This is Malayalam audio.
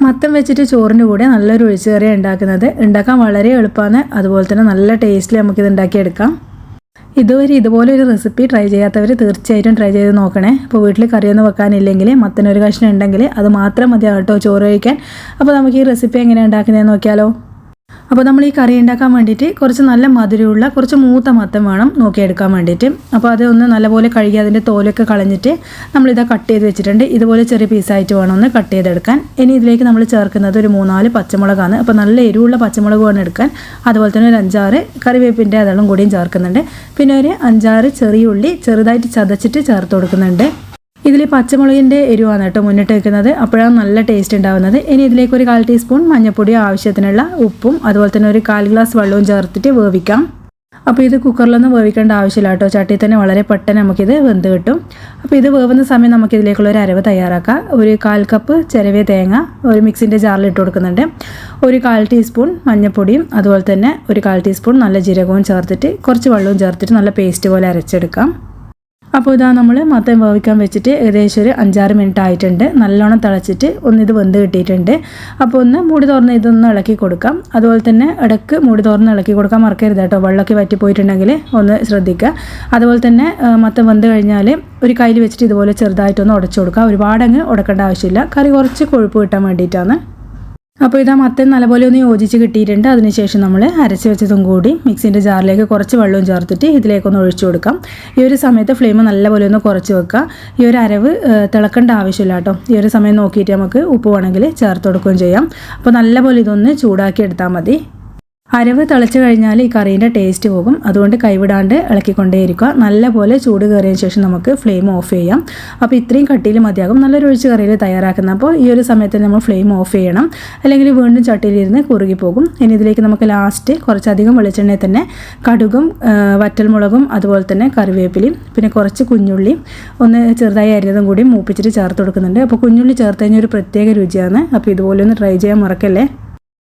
മത്തൻ വെച്ചിട്ട് ചോറിൻ്റെ കൂടെ നല്ലൊരു ഒഴിച്ചുകറി ഉണ്ടാക്കാൻ വളരെ എളുപ്പമാണ്. അതുപോലെ തന്നെ നല്ല ടേസ്റ്റിൽ നമുക്കിത് ഉണ്ടാക്കിയെടുക്കാം. ഇതുപോലെ ഒരു റെസിപ്പി ട്രൈ ചെയ്യാത്തവർ തീർച്ചയായിട്ടും ട്രൈ ചെയ്ത് നോക്കണേ. അപ്പോൾ വീട്ടിൽ കറിയൊന്നും വെക്കാനില്ലെങ്കിൽ മത്തനൊരു കഷ്ണം ഉണ്ടെങ്കിൽ അത് മാത്രം മതി കേട്ടോ ചോറ് കഴിക്കാൻ. അപ്പോൾ നമുക്ക് ഈ റെസിപ്പി എങ്ങനെയാണ് ഉണ്ടാക്കുന്നതെന്ന് നോക്കിയാലോ. അപ്പോൾ നമ്മൾ ഈ കറി ഉണ്ടാക്കാൻ വേണ്ടിയിട്ട് കുറച്ച് നല്ല മധുരമുള്ള കുറച്ച് മൂത്ത മത്തൻ വേണം നോക്കിയെടുക്കാൻ വേണ്ടിയിട്ട്. അപ്പോൾ അതൊന്ന് നല്ലപോലെ കഴുകി അതിൻ്റെ തോലൊക്കെ കളഞ്ഞിട്ട് നമ്മളിതാ കട്ട് ചെയ്ത് വെച്ചിട്ടുണ്ട്. ഇതുപോലെ ചെറിയ പീസായിട്ട് വേണം ഒന്ന് കട്ട് ചെയ്തെടുക്കാൻ. ഇനി ഇതിലേക്ക് നമ്മൾ ചേർക്കുന്നത് ഒരു 3-4 പച്ചമുളകാണ്. അപ്പോൾ നല്ല എരിവുള്ള പച്ചമുളക് വേണം എടുക്കാൻ. അതുപോലെ തന്നെ ഒരു 5-6 കറിവേപ്പിൻ്റെ അതളും കൂടിയും ചേർക്കുന്നുണ്ട്. പിന്നെ ഒരു 5-6 ചെറിയ ഉള്ളി ചെറുതായിട്ട് ചതച്ചിട്ട് ചേർത്ത് കൊടുക്കുന്നുണ്ട്. ഇതിൽ പച്ചമുളകിൻ്റെ എരിവാണ് കേട്ടോ മുന്നിട്ട് വെക്കുന്നത്. അപ്പോഴാണ് നല്ല ടേസ്റ്റ് ഉണ്ടാകുന്നത്. ഇനി ഇതിലേക്ക് ഒരു 1/4 ടീസ്പൂൺ മഞ്ഞൾപ്പൊടിയും ആവശ്യത്തിനുള്ള ഉപ്പും അതുപോലെ തന്നെ ഒരു 1/4 ഗ്ലാസ് വെള്ളവും ചേർത്തിട്ട് വേവിക്കാം. അപ്പോൾ ഇത് കുക്കറിലൊന്നും വേവിക്കേണ്ട ആവശ്യമില്ല കേട്ടോ. ചട്ടിയിൽ തന്നെ വളരെ പെട്ടെന്ന് നമുക്കിത് വെന്ത് കിട്ടും. അപ്പോൾ ഇത് വേവുന്ന സമയം നമുക്കിതിലേക്കുള്ള ഒരു അരവ് തയ്യാറാക്കാം. ഒരു 1/4 കപ്പ് ചിരവിയ തേങ്ങ ഒരു മിക്സിൻ്റെ ജാറിൽ ഇട്ട് കൊടുക്കുന്നുണ്ട്. ഒരു 1/4 ടീസ്പൂൺ മഞ്ഞൾപ്പൊടിയും അതുപോലെ തന്നെ ഒരു 1/4 ടീസ്പൂൺ നല്ല ജീരകവും ചേർത്തിട്ട് കുറച്ച് വെള്ളവും ചേർത്തിട്ട് നല്ല പേസ്റ്റ് പോലെ അരച്ചെടുക്കാം. അപ്പോൾ ഇതാ നമ്മൾ മത്തൻ വേവിക്കാൻ വെച്ചിട്ട് ഏകദേശം ഒരു 5-6 മിനിറ്റ് ആയിട്ടുണ്ട്. നല്ലോണം തിളച്ചിട്ട് ഇത് വെന്ത് കിട്ടിയിട്ടുണ്ട്. അപ്പോൾ ഒന്ന് മൂടി തുറന്ന് ഇതൊന്ന് ഇളക്കി കൊടുക്കാം. അതുപോലെ തന്നെ ഇടയ്ക്ക് മൂടി തുറന്ന് ഇളക്കി കൊടുക്കാൻ മറക്കരുത് കേട്ടോ. വെള്ളമൊക്കെ വറ്റിപ്പോയിട്ടുണ്ടെങ്കിൽ ഒന്ന് ശ്രദ്ധിക്കുക. അതുപോലെ തന്നെ മത്തൻ വെന്ത് കഴിഞ്ഞാൽ ഒരു കയ്യിൽ വെച്ചിട്ട് ഇതുപോലെ ചെറുതായിട്ടൊന്ന് ഉടച്ചു കൊടുക്കുക. ഒരുപാടങ്ങ് ഉടക്കേണ്ട ആവശ്യമില്ല. കറി കുറച്ച് കൊഴുപ്പ് കിട്ടാൻ വേണ്ടിയിട്ടാണ്. അപ്പോൾ ഇതാ മത്തൻ നല്ലപോലെ ഒന്ന് യോജിച്ച് കിട്ടിയിട്ടുണ്ട്. അതിനുശേഷം നമ്മൾ അരച്ച് വെച്ചതും കൂടി മിക്സിൻ്റെ ജാറിലേക്ക് കുറച്ച് വെള്ളവും ചേർത്തിട്ട് ഇതിലേക്കൊന്ന് ഒഴിച്ചു കൊടുക്കാം. ഈ ഒരു സമയത്ത് ഫ്ലെയിം നല്ലപോലെ ഒന്ന് കുറച്ച് വെക്കുക. ഈ ഒരു അരവ് തിളക്കേണ്ട ആവശ്യമില്ല കേട്ടോ. ഈ ഒരു സമയം നോക്കിയിട്ട് നമുക്ക് ഉപ്പ് വേണമെങ്കിൽ ചേർത്ത് കൊടുക്കുകയും ചെയ്യാം. അപ്പോൾ നല്ലപോലെ ഇതൊന്ന് ചൂടാക്കി എടുത്താൽ മതി. അരവ് തിളച്ച് കഴിഞ്ഞാൽ ഈ കറീൻ്റെ ടേസ്റ്റ് പോകും. അതുകൊണ്ട് കൈവിടാണ്ട് ഇളക്കിക്കൊണ്ടേയിരിക്കുക. നല്ലപോലെ ചൂട് കയറിയതിന് ശേഷം നമുക്ക് ഫ്ലെയിം ഓഫ് ചെയ്യാം. അപ്പോൾ ഇത്രയും കട്ടിയിൽ മതിയാകും നല്ലൊരു ഒഴിച്ച് കറിയിൽ തയ്യാറാക്കുന്നത്. അപ്പോൾ ഈ ഒരു സമയത്ത് നമ്മൾ ഫ്ലെയിം ഓഫ് ചെയ്യണം. അല്ലെങ്കിൽ വീണ്ടും ചട്ടിയിലിരുന്ന് കുറുകിപ്പോകും. ഇനി ഇതിലേക്ക് നമുക്ക് ലാസ്റ്റ് കുറച്ചധികം വെളിച്ചെണ്ണയിൽ തന്നെ കടുകും വറ്റൽമുളകും അതുപോലെ തന്നെ കറിവേപ്പിലയും പിന്നെ കുറച്ച് കുഞ്ഞുള്ളിയും ഒന്ന് ചെറുതായി അരിഞ്ഞതും കൂടി മൂപ്പിച്ചിട്ട് ചേർത്ത് കൊടുക്കുന്നുണ്ട്. അപ്പോൾ കുഞ്ഞുള്ളി ചേർത്ത് കഴിഞ്ഞാൽ ഒരു പ്രത്യേക രുചിയാണ്. അപ്പോൾ ഇതുപോലെ ഒന്ന് ട്രൈ ചെയ്യാൻ മറക്കല്ലേ.